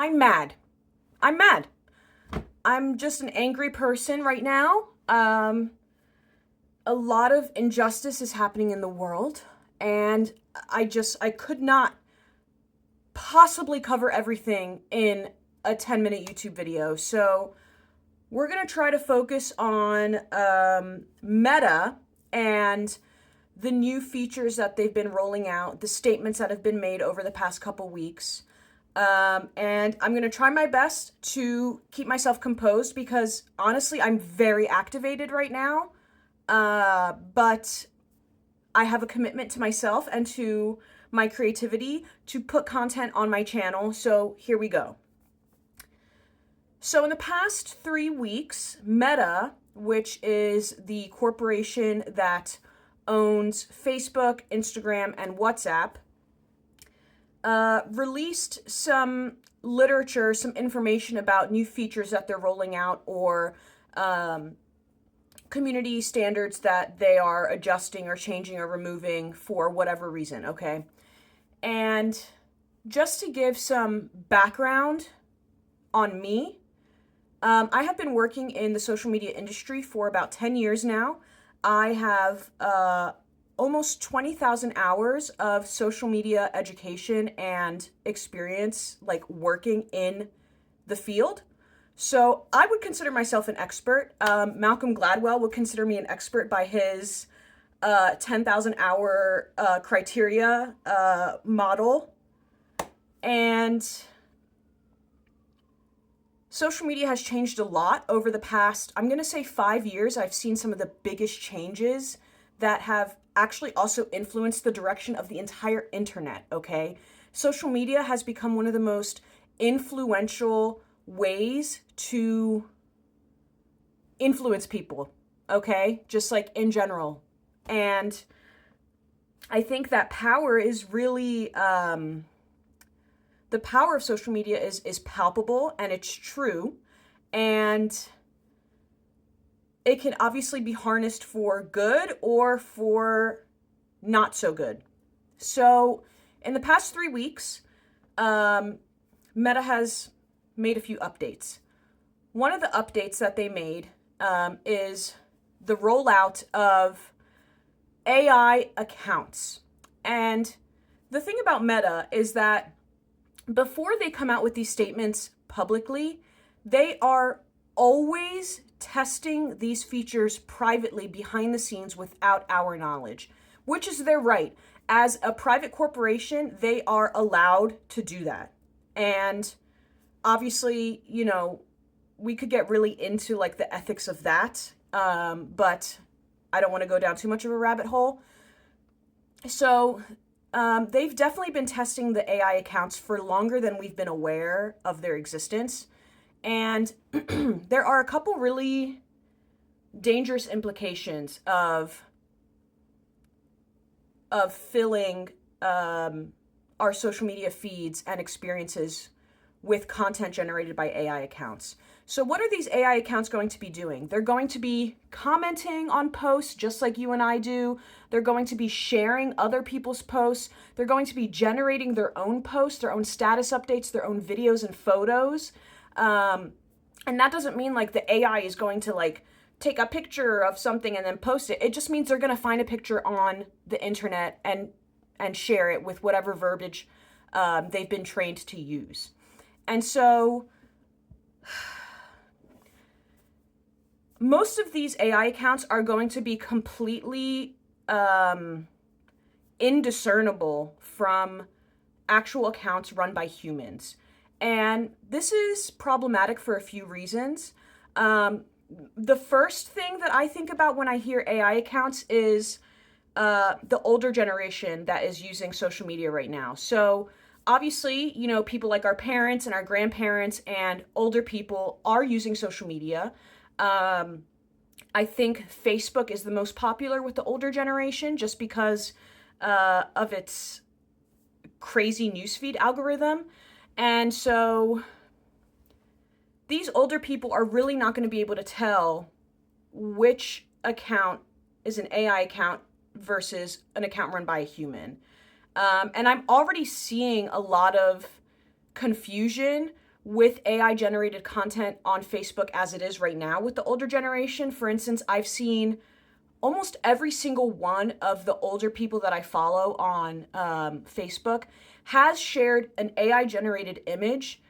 I'm mad. I'm mad. I'm just an angry person right now. A lot of injustice is happening in the world, and I could not possibly cover everything in a 10-minute YouTube video. So we're going to try to focus on Meta and the new features that they've been rolling out, the statements that have been made over the past couple weeks. And I'm going to try my best to keep myself composed because honestly, I'm very activated right now. But I have a commitment to myself and to my creativity to put content on my channel. So here we go. So in the past 3 weeks, Meta, which is the corporation that owns Facebook, Instagram, and WhatsApp, released some literature, some information about new features that they're rolling out or community standards that they are adjusting or changing or removing for whatever reason, okay? And just to give some background on me, I have been working in the social media industry for about 10 years now. I have almost 20,000 hours of social media education and experience, like working in the field. So I would consider myself an expert. Malcolm Gladwell would consider me an expert by his 10,000 hour criteria model. And social media has changed a lot over the past, I'm going to say 5 years. I've seen some of the biggest changes that have actually also influenced the direction of the entire internet, okay? Social media has become one of the most influential ways to influence people, okay? Just like in general. And I think that power is really, the power of social media is palpable and it's true. And it can obviously be harnessed for good or for not so good. So in the past 3 weeks, Meta has made a few updates. One of the updates that they made is the rollout of AI accounts. And the thing about Meta is that before they come out with these statements publicly, they are always testing these features privately behind the scenes without our knowledge, which is their right. As a private corporation, they are allowed to do that. And obviously, you know, we could get really into like the ethics of that, but I don't want to go down too much of a rabbit hole. So they've definitely been testing the AI accounts for longer than we've been aware of their existence. And there are a couple really dangerous implications of filling our social media feeds and experiences with content generated by AI accounts. So what are these AI accounts going to be doing? They're going to be commenting on posts just like you and I do. They're going to be sharing other people's posts. They're going to be generating their own posts, their own status updates, their own videos and photos. And that doesn't mean like the AI is going to like take a picture of something and then post it. It just means they're going to find a picture on the internet and share it with whatever verbiage they've been trained to use. And so most of these AI accounts are going to be completely indiscernible from actual accounts run by humans. And this is problematic for a few reasons. The first thing that I think about when I hear AI accounts is the older generation that is using social media right now. So obviously, you know, people like our parents and our grandparents and older people are using social media. I think Facebook is the most popular with the older generation just because of its crazy newsfeed algorithm. And so these older people are really not going to be able to tell which account is an AI account versus an account run by a human. And I'm already seeing a lot of confusion with AI generated content on Facebook as it is right now with the older generation. For instance, I've seen almost every single one of the older people that I follow on Facebook has shared an AI generated image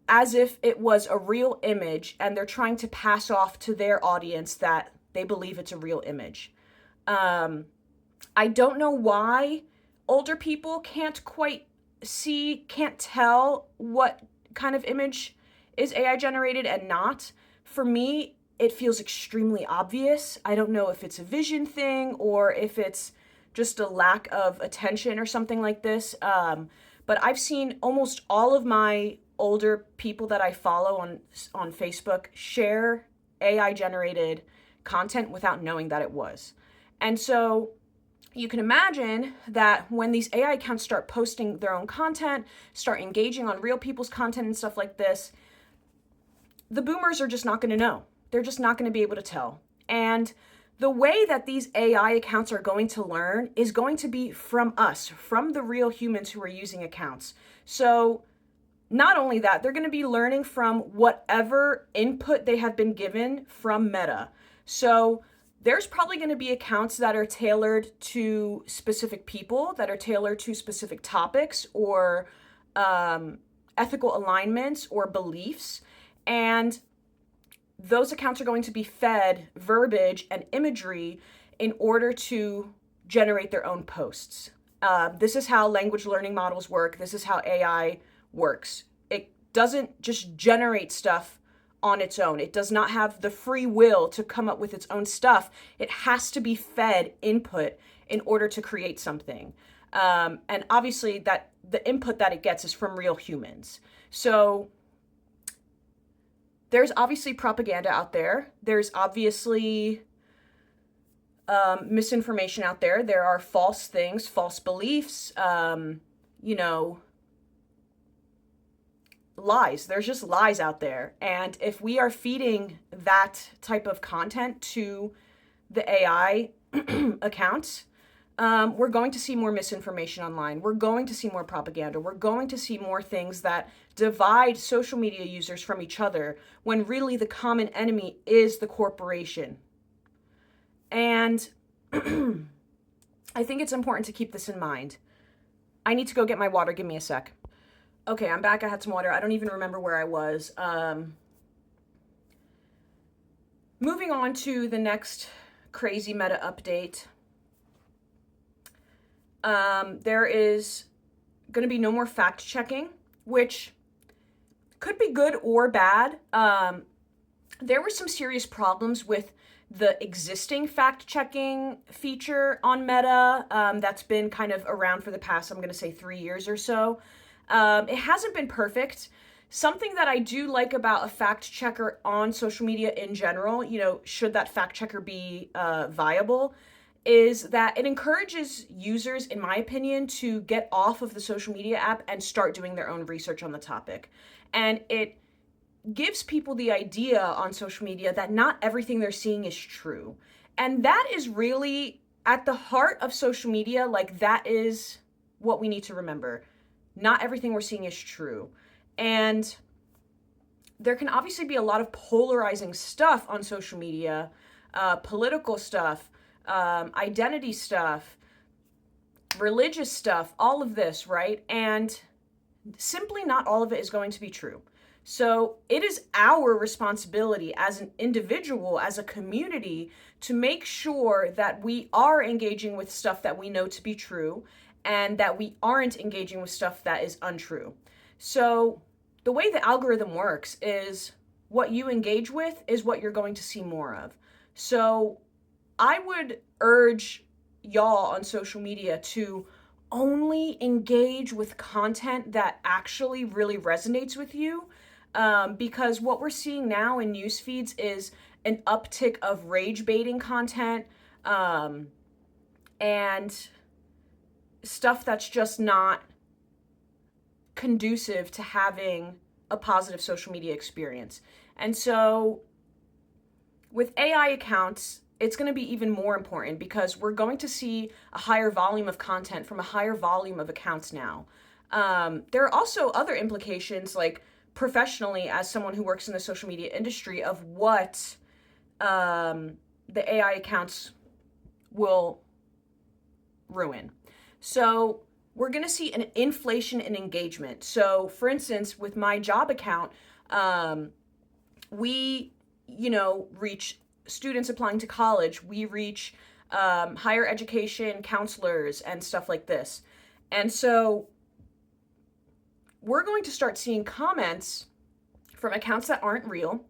as if it was a real image, and they're trying to pass off to their audience that they believe it's a real image. I don't know why older people can't quite can't tell what kind of image is AI generated and not. For me, it feels extremely obvious. I don't know if it's a vision thing or if it's just a lack of attention or something like this. But I've seen almost all of my older people that I follow on Facebook share AI generated content without knowing that it was. And so you can imagine that when these AI accounts start posting their own content, start engaging on real people's content and stuff like this, the boomers are just not going to know. They're just not going to be able to tell. And the way that these AI accounts are going to learn is going to be from us, from the real humans who are using accounts. So not only that, they're going to be learning from whatever input they have been given from Meta. So there's probably going to be accounts that are tailored to specific people, that are tailored to specific topics or ethical alignments or beliefs. And those accounts are going to be fed verbiage and imagery in order to generate their own posts. This is how language learning models work. This is how AI works. It doesn't just generate stuff on its own. It does not have the free will to come up with its own stuff. It has to be fed input in order to create something. And obviously that the input that it gets is from real humans. So there's obviously propaganda out there. There's obviously misinformation out there. There are false things, false beliefs, lies. There's just lies out there. And if we are feeding that type of content to the AI accounts, we're going to see more misinformation online. We're going to see more propaganda. We're going to see more things that divide social media users from each other when really the common enemy is the corporation. And I think it's important to keep this in mind. I need to go get my water. Give me a sec. Okay, I'm back. I had some water. I don't even remember where I was. Moving on to the next crazy Meta update. There is going to be no more fact checking, which could be good or bad. There were some serious problems with the existing fact checking feature on Meta that's been kind of around for the past, I'm going to say 3 years or so. It hasn't been perfect. Something that I do like about a fact checker on social media in general, should that fact checker be viable, is that it encourages users, in my opinion, to get off of the social media app and start doing their own research on the topic. And it gives people the idea on social media that not everything they're seeing is true. And that is really at the heart of social media. Like, that is what we need to remember. Not everything we're seeing is true. And there can obviously be a lot of polarizing stuff on social media, political stuff, identity stuff, religious stuff, all of this, right? And simply not all of it is going to be true. So it is our responsibility as an individual, as a community, to make sure that we are engaging with stuff that we know to be true and that we aren't engaging with stuff that is untrue. So the way the algorithm works is what you engage with is what you're going to see more of. So I would urge y'all on social media to only engage with content that actually really resonates with you, because what we're seeing now in news feeds is an uptick of rage baiting content and stuff that's just not conducive to having a positive social media experience. And so with AI accounts, it's going to be even more important because we're going to see a higher volume of content from a higher volume of accounts now. There are also other implications, like professionally, as someone who works in the social media industry, of what the AI accounts will ruin. So we're going to see an inflation in engagement. So, for instance, with my job account, we, reach students applying to college. We reach higher education counselors and stuff like this. And so we're going to start seeing comments from accounts that aren't real,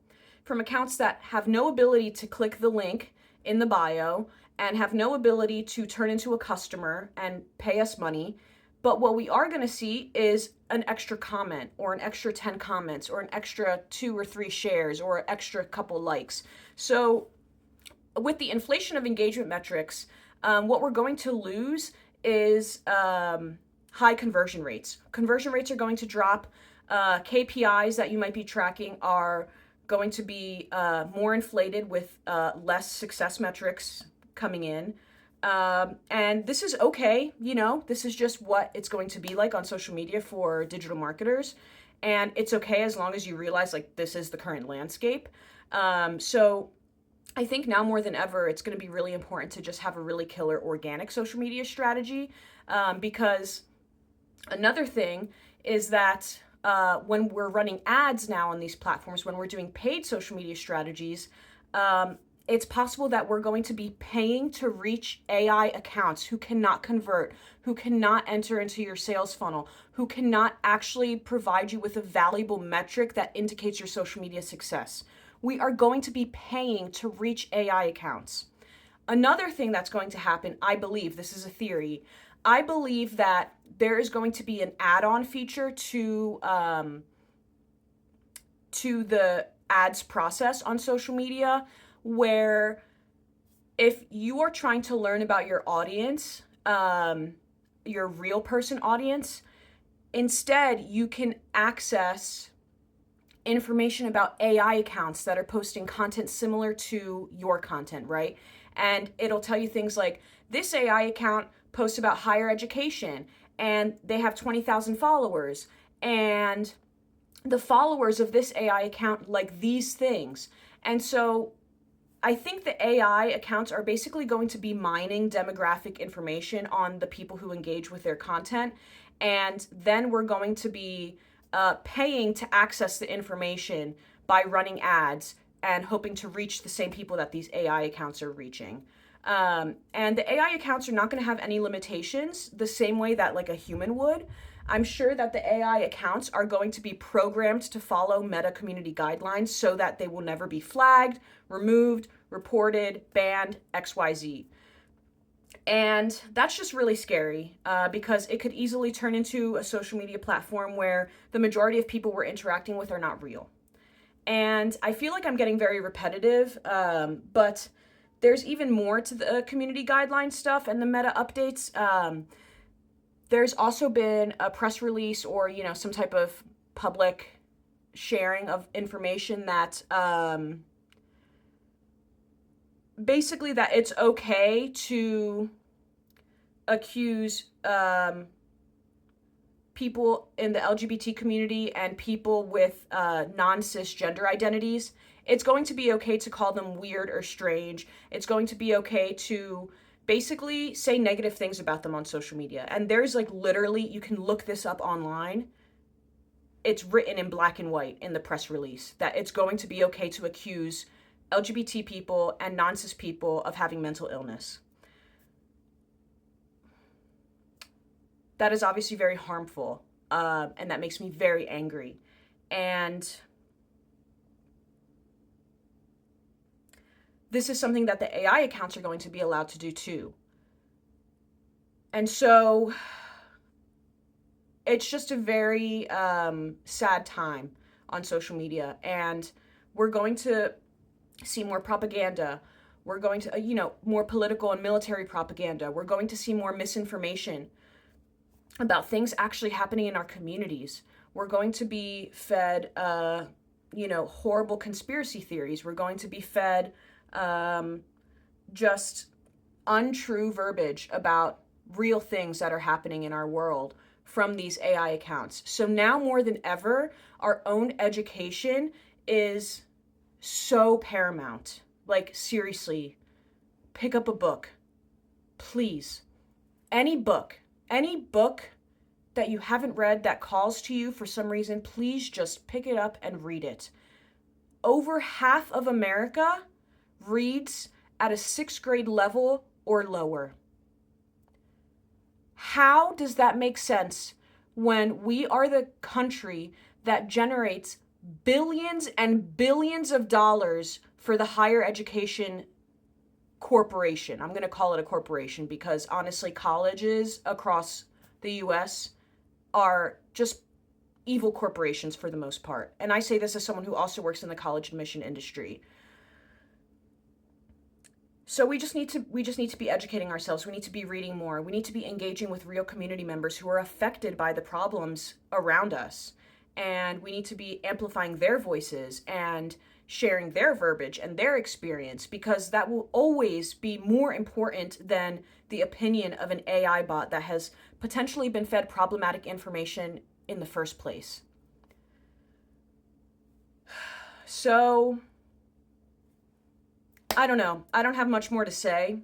from accounts that have no ability to click the link in the bio and have no ability to turn into a customer and pay us money. But what we are going to see is an extra comment or an extra 10 comments or an extra 2 or 3 shares or an extra couple likes. So with the inflation of engagement metrics, what we're going to lose is high conversion rates. Conversion rates are going to drop. KPIs that you might be tracking are going to be more inflated with less success metrics coming in. And this is okay, this is just what it's going to be like on social media for digital marketers. And it's okay as long as you realize like this is the current landscape. So I think now more than ever, it's going to be really important to just have a really killer organic social media strategy. Because another thing is that when we're running ads now on these platforms, when we're doing paid social media strategies, it's possible that we're going to be paying to reach AI accounts who cannot convert, who cannot enter into your sales funnel, who cannot actually provide you with a valuable metric that indicates your social media success. We are going to be paying to reach AI accounts. Another thing that's going to happen, I believe, this is a theory, I believe that there is going to be an add-on feature to the ads process on social media, where if you are trying to learn about your audience, your real person audience, instead you can access information about AI accounts that are posting content similar to your content, right? And it'll tell you things like, this AI account posts about higher education and they have 20,000 followers, and the followers of this AI account like these things. And so I think the AI accounts are basically going to be mining demographic information on the people who engage with their content. And then we're going to be paying to access the information by running ads and hoping to reach the same people that these AI accounts are reaching. And the AI accounts are not going to have any limitations the same way that like a human would. I'm sure that the AI accounts are going to be programmed to follow Meta community guidelines so that they will never be flagged, removed, reported, banned, XYZ. And that's just really scary because it could easily turn into a social media platform where the majority of people we're interacting with are not real. And I feel like I'm getting very repetitive, but there's even more to the community guideline stuff and the Meta updates. There's also been a press release or, some type of public sharing of information that basically that it's okay to accuse people in the LGBT community and people with non-cisgender identities. It's going to be okay to call them weird or strange. It's going to be okay to basically say negative things about them on social media. And there's like literally, you can look this up online. It's written in black and white in the press release that it's going to be okay to accuse LGBT people and non-cis people of having mental illness. That is obviously very harmful, and that makes me very angry. And this is something that the AI accounts are going to be allowed to do too. And so it's just a very sad time on social media, and we're going to see more propaganda. We're going to, more political and military propaganda. We're going to see more misinformation about things actually happening in our communities. We're going to be fed, horrible conspiracy theories. We're going to be fed just untrue verbiage about real things that are happening in our world from these AI accounts. So now more than ever, our own education is so paramount. Like, seriously, pick up a book, please. Any book that you haven't read that calls to you for some reason, please just pick it up and read it. Over half of America reads at a 6th grade level or lower. How does that make sense when we are the country that generates billions and billions of dollars for the higher education corporation? I'm going to call it a corporation because honestly, colleges across the US are just evil corporations for the most part. And I say this as someone who also works in the college admission industry. So we just need to be educating ourselves. We need to be reading more. We need to be engaging with real community members who are affected by the problems around us. And we need to be amplifying their voices and sharing their verbiage and their experience, because that will always be more important than the opinion of an AI bot that has potentially been fed problematic information in the first place. So, I don't know. I don't have much more to say.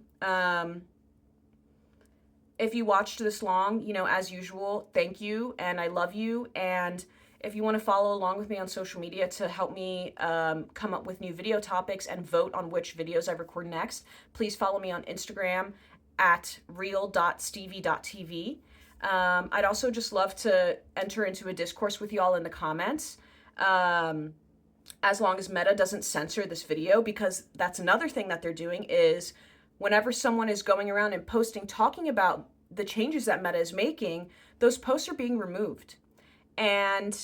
If you watched this long, as usual, thank you, and I love you. And if you want to follow along with me on social media to help me come up with new video topics and vote on which videos I record next, please follow me on Instagram at real.stevie.tv. I'd also just love to enter into a discourse with y'all in the comments. As long as Meta doesn't censor this video, because that's another thing that they're doing is whenever someone is going around and posting, talking about the changes that Meta is making, those posts are being removed. And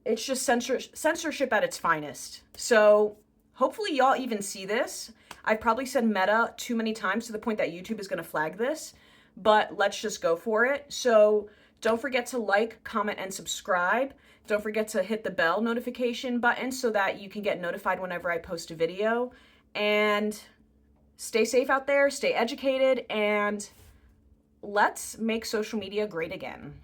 it's just censorship at its finest. So hopefully y'all even see this. I've probably said Meta too many times to the point that YouTube is going to flag this, but let's just go for it. So don't forget to like, comment, and subscribe. Don't forget to hit the bell notification button so that you can get notified whenever I post a video. And stay safe out there, stay educated, and let's make social media great again.